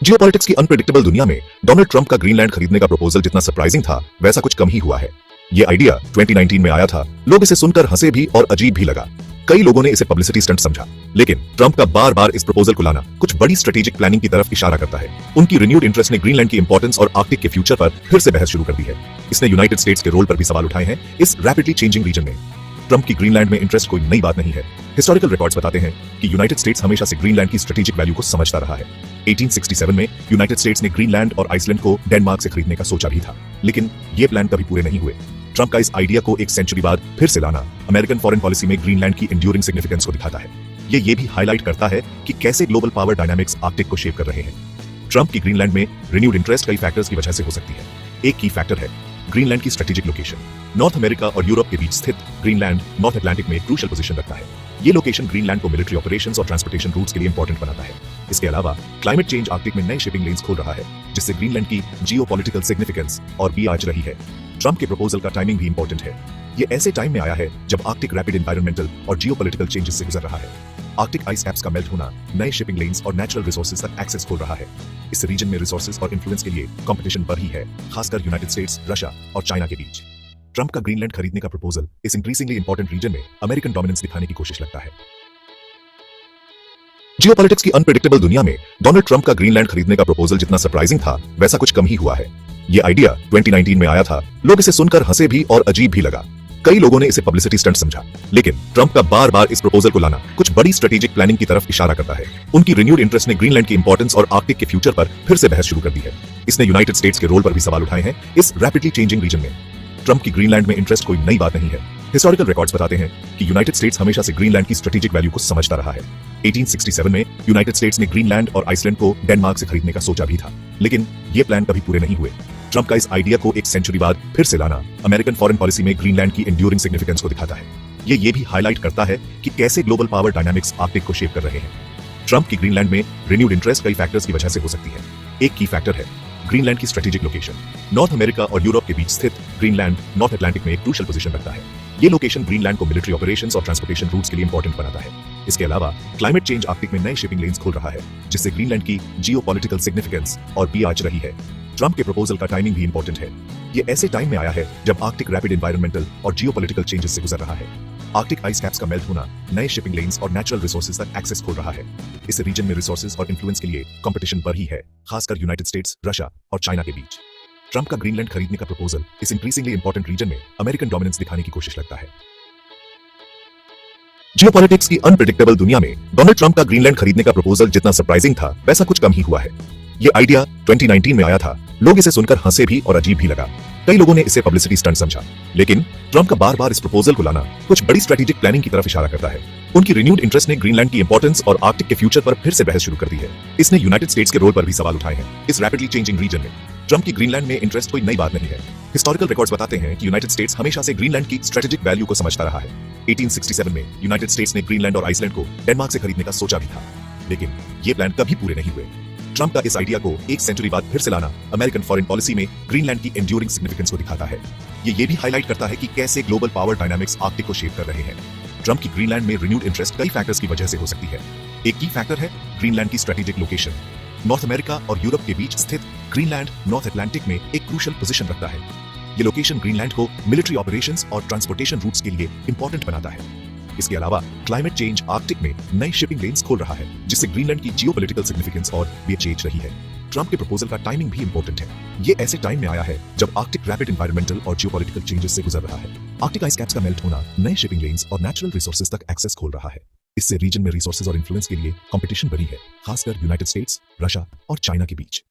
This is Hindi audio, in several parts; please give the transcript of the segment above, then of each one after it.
जियोपॉलिटिक्स की अनप्रेडिक्टेबल दुनिया में डोनाल्ड ट्रंप का ग्रीनलैंड खरीदने का प्रपोजल जितना सरप्राइजिंग था वैसा कुछ कम ही हुआ है। ये आइडिया 2019 में आया था, लोग इसे सुनकर हंसे भी और अजीब भी लगा। कई लोगों ने इसे पब्लिसिटी स्टंट समझा, लेकिन ट्रंप का बार बार इस प्रपोजल को लाना कुछ बड़ी स्ट्रेटेजिक प्लानिंग की तरफ इशारा करता है। उनकी रिन्यूड इंटरेस्ट ने ग्रीनलैंड की इंपॉर्टेंस और आर्कटिक के फ्यूचर पर फिर से बहस शुरू कर दी है। इसने यूनाइटेड स्टेट्स के रोल पर भी सवाल उठाए हैं इस रैपिडली चेंजिंग रीजन में। ट्रंप की ग्रीनलैंड में इंटरेस्ट कोई नई बात नहीं है। हिस्टोरिकल रिकॉर्ड्स बताते हैं कि यूनाइटेड स्टेट्स हमेशा से ग्रीनलैंड की स्ट्रेटेजिक वैल्यू को समझता रहा है। 1867 में यूनाइटेड स्टेट्स ने ग्रीनलैंड और आइसलैंड को डेनमार्क से खरीदने का सोचा भी था, लेकिन ये प्लान कभी पूरे नहीं हुए। ट्रंप का इस आइडिया को एक सेंचुरी बाद फिर से लाना अमेरिकन फॉरेन पॉलिसी में ग्रीनलैंड की एंड्यूरिंग सिग्निफिकेंस को दिखाता है। ये भी हाईलाइट करता है कि कैसे ग्लोबल पावर डायनामिक्स आर्कटिक को शेप कर रहे हैं। ट्रंप की ग्रीनलैंड में रिन्यूड इंटरेस्ट कई फैक्टर्स की वजह से हो सकती है। एक की फैक्टर है ग्रीनलैंड की स्ट्रेटेजिक लोकेशन। नॉर्थ अमेरिका और यूरोप के बीच स्थित ग्रीनलैंड नॉर्थ अटलांटिक में क्रूशियल पोजीशन रखता है। ये लोकेशन ग्रीनलैंड को मिलिट्री ऑपरेशंस और ट्रांसपोर्टेशन रूट्स के लिए इंपॉर्टेंट बनाता है। इसके अलावा क्लाइमेट चेंज आर्कटिक में नए शिपिंग लेन्स खोल रहा है, जिससे ग्रीनलैंड की जियोपॉलिटिकल सिग्निफिकेंस और भी आज रही है। ट्रंप के प्रपोजल का टाइमिंग भी इंपॉर्टेंट है। ये ऐसे टाइम में आया है जब आर्कटिक रैपिड एनवायरमेंटल और जियोपॉलिटिकल चेंजेस से गुजर रहा है। आर्कटिक आइस कैप्स का मेल्ट होना नए शिपिंग लेन्स और नेचुरल रिसोर्सेज तक एक्सेस खोल रहा है। इस रीजन में रिसोर्सेज और इन्फ्लुएंस के लिए कंपटीशन बढ़ ही है, खासकर यूनाइटेड स्टेट्स, रशिया और चाइना के बीच। ट्रंप का ग्रीनलैंड खरीदने का प्रपोजल इस इंक्रीजिंगली इंपॉर्टेंट रीजन में अमेरिकन डोमिनेंस दिखाने की कोशिश लगता है। जियोपॉलिटिक्स की अनप्रेडिक्टेबल दुनिया में डोनाल्ड ट्रंप का ग्रीनलैंड खरीदने का प्रपोजल जितना सरप्राइजिंग था वैसा कुछ कम ही हुआ है। ये आइडिया 2019 में आया था, लोग इसे सुनकर हंसे भी और अजीब भी लगा। कई लोगों ने इसे पब्लिसिटी स्टंट समझा, लेकिन ट्रंप का बार बार इस प्रपोजल को लाना कुछ बड़ी स्ट्रेटेजिक प्लानिंग की तरफ इशारा करता है। उनकी रिन्यूड इंटरेस्ट ने ग्रीनलैंड की इंपॉर्टेंस और आर्कटिक के फ्यूचर पर फिर से बहस शुरू कर दी है। इसने यूनाइटेड स्टेट्स के रोल पर भी सवाल उठाए हैं इस रैपिडली चेंजिंग रीजन में। ट्रंप की ग्रीनलैंड में इंटरेस्ट कोई नई बात नहीं है। हिस्टोरिकल रिकॉर्ड्स बताते हैं कि यूनाइटेड स्टेट्स हमेशा से ग्रीनलैंड की स्ट्रेटेजिक वैल्यू को समझता रहा है। 1867 में यूनाइटेड स्टेट्स ने ग्रीनलैंड और आइसलैंड को डेनमार्क से खरीदने का सोचा भी था, लेकिन ये प्लान कभी पूरे नहीं हुए। ट्रंप का इस आइडिया को एक सेंचुरी बाद फिर से लाना अमेरिकन फॉरेन पॉलिसी में ग्रीनलैंड की एंड्यूरिंग सिग्निफिकेंस को दिखाता है। ये भी हाईलाइट करता है कि कैसे ग्लोबल पावर डायनामिक्स आर्कटिक को शेप कर रहे हैं। ट्रंप की ग्रीनलैंड में रिन्यूड इंटरेस्ट कई फैक्टर्स की वजह से हो सकती है। एक की फैक्टर है ग्रीनलैंड की स्ट्रेटेजिक लोकेशन। नॉर्थ अमेरिका और यूरोप के बीच स्थित ग्रीनलैंड नॉर्थ अटलांटिक में एक क्रूशियल पोजीशन रखता है। ये लोकेशन ग्रीनलैंड को मिलिट्री ऑपरेशंस और ट्रांसपोर्टेशन रूट्स के लिए इंपॉर्टेंट बनाता है। इसके अलावा क्लाइमेट चेंज आर्कटिक में नए शिपिंग लेन्स खोल रहा है, जिससे ग्रीनलैंड की जियोपॉलिटिकल सिग्निफिकेंस और भी आज रही है। ट्रंप के प्रपोजल का टाइमिंग भी इंपॉर्टेंट है। ये ऐसे टाइम में आया है जब आर्कटिक रैपिड एनवायरमेंटल और जियोपॉलिटिकल चेंजेस से गुजर रहा है। आर्कटिक आइस कैप्स का मेल्ट होना नए शिपिंग लेन्स और नेचुरल रिसोर्सेज तक एक्सेस खोल रहा है। इस रीजन में रिसोर्सेज और इन्फ्लुएंस के लिए कंपटीशन बढ़ ही है, खासकर यूनाइटेड स्टेट्स, रशिया और चाइना के बीच। ट्रंप का ग्रीनलैंड खरीदने का प्रपोजल इस इंक्रीजिंगली इंपॉर्टेंट रीजन में अमेरिकन डोमिनेंस दिखाने की कोशिश लगता है। जियोपॉलिटिक्स की अनप्रेडिक्टेबल दुनिया में डोनाल्ड ट्रंप का ग्रीनलैंड खरीदने का प्रपोजल जितना सरप्राइजिंग था वैसा कुछ कम ही हुआ है। ये आइडिया 2019 में आया था, लोग इसे सुनकर हंसे भी और अजीब भी लगा। कई लोगों ने इसे पब्लिसिटी स्टंट समझा, लेकिन ट्रंप का बार बार इस प्रपोजल को लाना कुछ बड़ी स्ट्रेटेजिक प्लानिंग की तरफ इशारा करता है। उनकी रिन्यूड इंटरेस्ट ने ग्रीनलैंड की इंपॉर्टेंस और आर्कटिक के फ्यूचर पर फिर से बहस शुरू कर दी है। इसने यूनाइटेड स्टेट्स के रोल पर भी सवाल उठाए हैं इस रैपिडली चेंजिंग रीजन में। ट्रंप की ग्रीनलैंड में इंटरेस्ट कोई नई बात नहीं है। हिस्टोरिकल रिकॉर्ड्स बताते हैं कि यूनाइटेड स्टेट्स हमेशा से ग्रीनलैंड की स्ट्रेटेजिक वैल्यू को समझता रहा है। 1867 में यूनाइटेड स्टेट्स ने ग्रीनलैंड और आइसलैंड को डेनमार्क से खरीदने का सोचा भी था, लेकिन ये प्लान कभी पूरे नहीं हुए। ट्रंप का इस आइडिया को एक सेंचुरी बाद फिर से लाना अमेरिकन फॉरेन पॉलिसी में ग्रीनलैंड की एंड्यूरिंग सिग्निफिकेंस को दिखाता है। ये भी हाईलाइट करता है कि कैसे ग्लोबल पावर डायनामिक्स आर्कटिक को शेप कर रहे हैं। ट्रंप की ग्रीनलैंड में रिन्यूड इंटरेस्ट कई फैक्टर्स की वजह से हो सकती है। एक की फैक्टर है ग्रीनलैंड की स्ट्रेटेजिक लोकेशन। नॉर्थ अमेरिका और यूरोप के बीच स्थित ग्रीनलैंड नॉर्थ अटलांटिक में एक क्रूशियल पोजीशन रखता है। ये लोकेशन ग्रीनलैंड को मिलिट्री ऑपरेशंस और ट्रांसपोर्टेशन रूट्स के लिए इंपॉर्टेंट बनाता है। इसके अलावा क्लाइमेट चेंज आर्कटिक में नए शिपिंग लेन्स खोल रहा है, जिससे ग्रीनलैंड की जियोपॉलिटिकल सिग्निफिकेंस और भी चेंज रही है। ट्रंप के प्रपोजल का टाइमिंग भी इंपॉर्टेंट है। ये ऐसे टाइम में आया है जब आर्कटिक रैपिड एनवायरमेंटल और जियोपॉलिटिकल चेंजेस से गुजर रहा है। आर्कटिक आइस कैप्स का मेल्ट होना नए शिपिंग लेन्स और नेचुरल रिसोर्सेज तक एक्सेस खोल रहा है। इससे रीजन में रिसोर्सेज और इन्फ्लुएंस के लिए कंपटीशन बढ़ी है, खासकर यूनाइटेड स्टेट्स, रशिया और चाइना के बीच।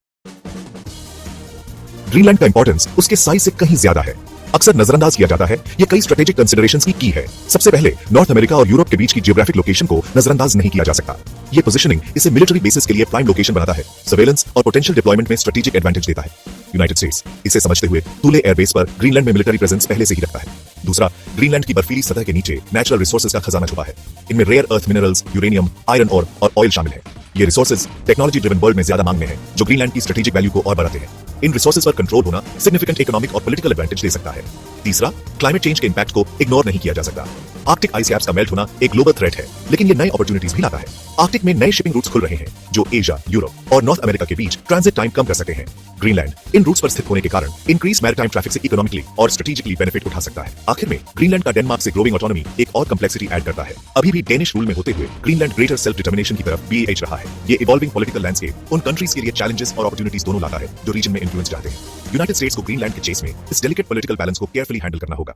ग्रीनलैंड का इंपॉर्टेंस उसके साइज से कहीं ज्यादा है, अक्सर नजरअंदाज किया जाता है। ये कई स्ट्रेटेजिक कंसिडरेशंस की है। सबसे पहले नॉर्थ अमेरिका और यूरोप के बीच की जियोग्राफिक लोकेशन को नजरअंदाज नहीं किया जा सकता। ये पोजीशनिंग इसे मिलिट्री बेसिस के लिए प्राइम लोकेशन बनाता है, सर्वेलेंस और पोटेंशियल डिप्लॉयमेंट में स्ट्रेटेजिक एडवांटेज देता है। यूनाइटेड स्टेट्स इसे समझते हुए तुले एयरबेस पर ग्रीनलैंड में मिलिट्री प्रेजेंस पहले से ही रखता है। दूसरा, ग्रीनलैंड की बर्फीली सतह के नीचे नेचुरल रिसोर्सेज का खजाना छुपा है। इनमें rare earth minerals, uranium, iron और ऑयल शामिल है। ये रिसोर्सेज टेक्नोलॉजी ड्रिवन वर्ल्ड में ज्यादा मांग में है, जो ग्रीनलैंड की स्ट्रेटेजिक वैल्यू को और बढ़ाते हैं। इन रिसोर्सेज पर कंट्रोल होना सिग्निफिकेंट इकोनॉमिक और पॉलिटिकल एडवांटेज दे सकता है। तीसरा, क्लाइमेट चेंज के इंपैक्ट को इग्नोर नहीं किया जा सकता। आर्कटिक आइस कैप्स का मेल्ट होना एक ग्लोबल थ्रेट है, लेकिन ये नए अपॉर्चुनिटीज भी लाता है। आर्कटिक में नए शिपिंग रूट्स खुल रहे हैं जो एशिया, यूरोप और नॉर्थ अमेरिका के बीच ट्रांजिट टाइम कम कर सकते हैं। ग्रीनलैंड इन रूट्स पर स्थित होने के कारण इंक्रीज मैरीटाइम ट्रैफिक से इकोनॉमिकली और स्ट्रेटेजिकली बेनिफिट उठा सकता है। आखिर में ग्रीनलैंड का डेनमार्क से ग्रोइंग ऑटोनॉमी एक और कम्प्लेक्सिटी ऐड करता है। अभी भी डेनिश रूल में होते हुए ग्रीनलैंड ग्रेटर सेल्फ डिटर्मिनेशन की तरफ बीएच रहा है। ये इवॉल्विंग पॉलिटिकल लैंडस्केप उन कंट्रीज के लिए चैलेंजेस और अपॉर्चुनिटीज दोनों लाता है जो रीजन में इन्फ्लुएंस चाहते हैं। यूनाइटेड स्टेट्स को ग्रीनलैंड के चेस में इस डेलिकेट पॉलिटिकल बैलेंस को केयरफुली हैंडल करना होगा।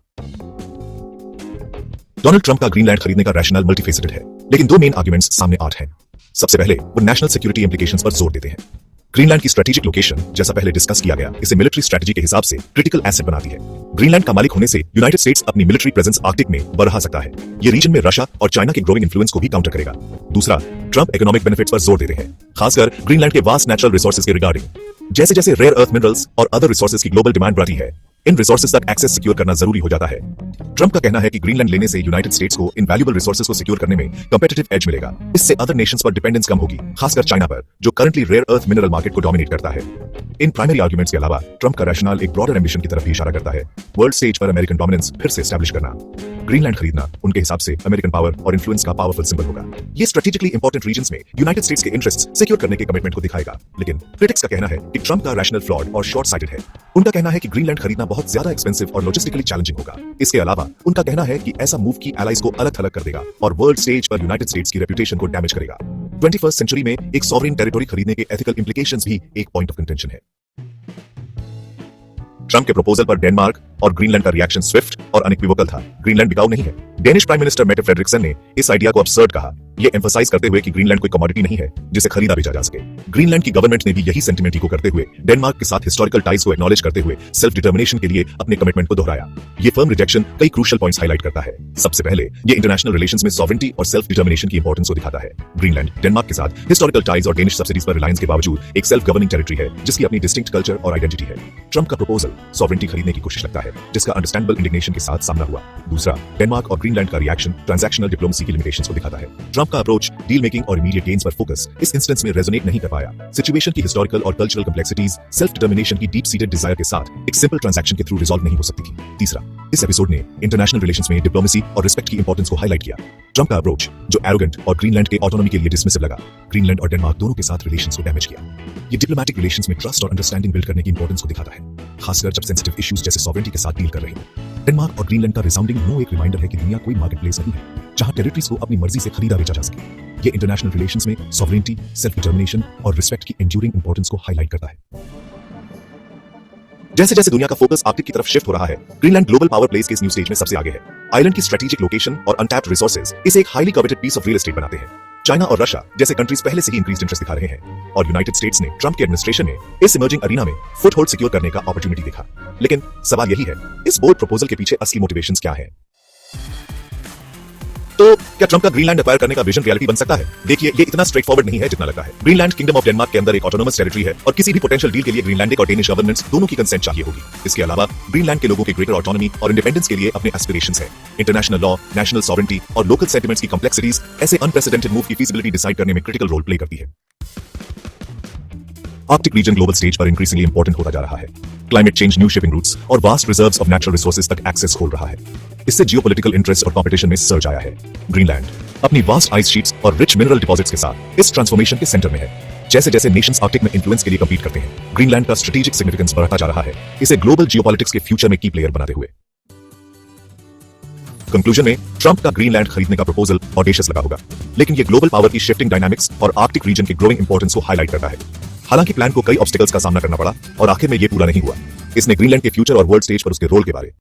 डोनाल्ड ट्रंप का ग्रीनलैंड खरीदने का रैशनल मल्टीफेसेटेड है, लेकिन दो मेन आर्गुमेंट्स सामने आठ हैं। सबसे पहले वो नेशनल सिक्योरिटी इंप्लीकेशंस पर जोर देते हैं। ग्रीनलैंड की स्ट्रेटेजिक लोकेशन, जैसा पहले डिस्कस किया गया, इसे मिलिट्री स्ट्रेटजी के हिसाब से क्रिटिकल एसेट बनाती है। ग्रीनलैंड का मालिक होने से यूनाइटेड स्टेट्स अपनी मिलिट्री प्रेजेंस आर्कटिक में बढ़ा सकता है। ये रीजन में रशिया और चाइना के ग्रोइंग इन्फ्लुएंस को भी काउंटर करेगा। दूसरा, ट्रंप इकोनॉमिक बेनिफिट्स पर जोर देते हैं, खासकर ग्रीनलैंड के वास्ट नेचुरल रिसोर्सेज के रिगार्डिंग। जैसे जैसे रेयर अर्थ मिनरल्स और अदर रिसोर्सेज की ग्लोबल डिमांड बढ़ती है, इन रिसोर्सेज तक एक्सेस सिक्योर करना जरूरी हो जाता है। ट्रंप का कहना है कि ग्रीनलैंड लेने से यूनाइटेड स्टेट्स को इन वैल्यूएबल रिसोर्सेज को सिक्योर करने में कंपेटिटिव एज मिलेगा। इससे अदर नेशंस पर डिपेंडेंस कम होगी, खासकर चाइना पर, जो currently rare earth mineral market को डोमिनेट करता है। इन प्राइमरी आर्गुमेंट्स के अलावा ट्रंप का रैशनल एक ब्रॉडर एम्बिशन की तरफ भी इशारा करता है, वर्ल्ड स्टेज पर अमेरिकन डोमिनेंस फिर से एस्टैब्लिश करना। ग्रीनलैंड खरीदना उनके हिसाब से अमेरिकन पावर और इन्फ्लुएंस का पावरफुल सिंबल होगा। ये स्ट्रेटेजिकली इंपॉर्टेंट रीजंस में यूनाइटेड स्टेट्स के इंटरेस्ट सिक्योर करने के कमिटमेंट को दिखाएगा। लेकिन क्रिटिक्स का कहना है कि ट्रंप का रैशनल फ्लॉड और शॉर्ट साइटेड है। उनका कहना है कि ग्रीनलैंड खरीदना बहुत ज्यादा एक्सपेंसिव और लॉजिस्टिकली चैलेंजिंग होगा। इसके अलावा उनका कहना है कि ऐसा मूव की एलाइज को अलग थलग कर देगा और वर्ल्ड स्टेज पर यूनाइटेड स्टेट्स की रेपुटेशन को डैमेज करेगा। 21st सेंचुरी में एक सॉवरेन टेरिटरी खरीदने के एथिकल इंप्लीकेशंस भी एक पॉइंट ऑफ कंटेंशन है। ट्रंप के प्रपोजल पर डेनमार्क और ग्रीनलैंड का रिएक्शन स्विफ्ट और अनइक्विवोकल था। ग्रीनलैंड बिकाऊ नहीं है। Danish prime minister Mette Frederiksen ने इस आइडिया को अब्सर्ड कहा, ये एम्फसाइज करते हुए कि ग्रीनलैंड कोई कमोडिटी नहीं है जिसे खरीदा बेचा जा सके। ग्रीनलैंड की गवर्नमेंट ने भी यही सेंटिमेंट इको करते हुए डेनमार्क के साथ हिस्टोरिकल टाइज को एक्नॉलेज करते हुए सेल्फ डिटर्मिनेशन के लिए अपने कमिटमेंट को दोहराया। ये फर्म रिजेक्शन कई क्रूशियल पॉइंट्स हाईलाइट करता है। सबसे पहले ये इंटरनेशनल रिलेशंस में सॉवरेंटी और सेल्फ डिटर्मिनेशन की इंपॉर्टेंस को दिखाता है। ग्रीनलैंड डेनमार्क के साथ हिस्टोरिकल टाइज और डेनिश सब्सिडीज पर रिलायंस के बावजूद एक सेल्फ गवर्निंग टेरिटरी है जिसकी अपनी डिस्टिंक्ट कल्चर और आइडेंटिटी है। ट्रंप का प्रपोजल सॉवरेंटी खरीदने की कोशिश लगता है, जिसका अंडरस्टैंडेबल इंडिग्नेशन के साथ सामना हुआ। दूसरा, डेनमार्क और ग्रीनलैंड का रिएक्शन ट्रांजैक्शनल डिप्लोमेसी की लिमिटेशंस को दिखाता है। ट्रंप का अप्रोच डील मेकिंग और इमीडिएट गेन्स पर फोकस इस इंस्टेंस में रेजोनेट नहीं कर पाया। सिचुएशन की हिस्टोरिकल और कल्चरल कम्प्लेक्सिटीज सेल्फ डिटर्मिनेशन की डीप सीटेड डिजायर के साथ एक सिंपल ट्रांजैक्शन के थ्रू रिजॉल्व नहीं हो सकती थी। तीसरा, इस एपिसोड ने इंटरनेशनल रिलेशंस में डिप्लोमेसी और रिस्पेक्ट की इंपॉर्टेंस को हाईलाइट किया। ट्रंप का अप्रोच जो एरोगेंट और ग्रीनलैंड के ऑटोनॉमी के लिए डिसमिसिव लगा, ग्रीनलैंड और डेनमार्क दोनों के साथ रिलेशंस को डैमेज किया। ये डिप्लोमैटिक रिलेशंस में ट्रस्ट और अंडरस्टैंडिंग बिल्ड करने की इंपॉर्टेंस को दिखाता है, खासकर जब सेंसिटिव इश्यूज जैसे सॉवरेंटी के साथ डील कर रहे हैं। डेनमार्क और ग्रीनलैंड का रिसाउंडिंग नो एक रिमाइंडर है कि दुनिया कोई मार्केट प्लेस नहीं है जहां टेरिटरीज को अपनी मर्जी से खरीदा बेचा जा सके। ये इंटरनेशनल रिलेशंस में सॉवरेंटी, सेल्फ डिटर्मिनेशन और रिस्पेक्ट की एंड्यूरिंग इंपॉर्टेंस को हाईलाइट करता है। जैसे जैसे दुनिया का फोकस आर्कटिक की तरफ शिफ्ट हो रहा है, ग्रीनलैंड ग्लोबल पावर प्लेस के इस न्यू स्टेज में सबसे आगे है। आइलैंड की स्ट्रेटेजिक लोकेशन और अनटैप्ड रिसोर्सेज इसे एक highly coveted piece of real estate बनाते हैं। चाइना और रशिया जैसे कंट्रीज पहले से ही इंक्रीज्ड इंटरेस्ट दिखा रहे हैं और यूनाइटेड स्टेट्स ने ट्रंप के एडमिनिस्ट्रेशन में इस इमर्जिंग अरीना में फुटहोल्ड सिक्योर करने का अपॉर्चुनिटी देखा। लेकिन सवाल यही है, इस बोल्ड प्रपोजल के पीछे असली मोटिवेशंस क्या है? तो क्या ट्रंप का ग्रीनलैंड एक्वायर करने का विजन रियलिटी बन सकता है? देखिए, ये इतना स्ट्रेट फॉरवर्ड नहीं है जितना लगता है। ग्रीनलैंड किंगडम ऑफ डेनमार्क के अंदर एक ऑटोनोमस टेरिटरी है और किसी भी पोटेंशियल डील के लिए ग्रीनलैंडिक और डेनिश गवर्नेंस दोनों की कंसेंट चाहिए होगी। इसके अलावा ग्रीनलैंड के लोगों के ग्रेटर ऑटोनॉमी और इंडिपेंडेंस के लिए अपने एस्पिरेशंस हैं। इंटरनेशनल लॉ, नेशनल सॉवरेंटी और लोकल सेंटिमेंट्स की कॉम्प्लेक्सिटीज ऐसे अनप्रेसिडेंटेड मूव की फीजिबिलिटी डिसाइड करने में क्रिटिकल रोल प्ले करती है। आर्कटिक रीजन ग्लोबल स्टेज पर इंक्रीजिंगली इंपॉर्टेंट होता जा रहा है। Climate change, new shipping routes और vast reserves of natural resources तक एक्सेस खोल रहा है। इससे जियोपॉलिटिकल इंटरेस्ट और कंपटीशन में सर्ज आया है। ग्रीनलैंड अपनी वास्ट आइस शीट्स और रिच मिनरल डिपॉजिट्स के साथ इस ट्रांसफॉर्मेशन के सेंटर में है। जैसे जैसे नेशंस आर्कटिक में इन्फ्लुएंस के लिए कंपीट करते हैं, ग्रीनलैंड का स्ट्रेटेजिक सिग्निफिकेंस बढ़ता जा रहा है, इसे ग्लोबल जियोपॉलिटिक्स के फ्यूचर में की प्लेयर बनाते हुए। कंक्लूजन में ट्रंप का ग्रीनलैंड खरीदने का प्रपोजल ऑडेशियस लगा होगा, लेकिन ये ग्लोबल पावर की शिफ्टिंग डायनामिक्स और आर्कटिक रीजन के ग्रोइंग इंपॉर्टेंस को हाईलाइट करता है। हालांकि प्लान को कई ऑब्स्टिकल्स का सामना करना पड़ा और आखिर में ये पूरा नहीं हुआ। इसने ग्रीनलैंड के फ्यूचर और वर्ल्ड स्टेज पर उसके रोल के बारे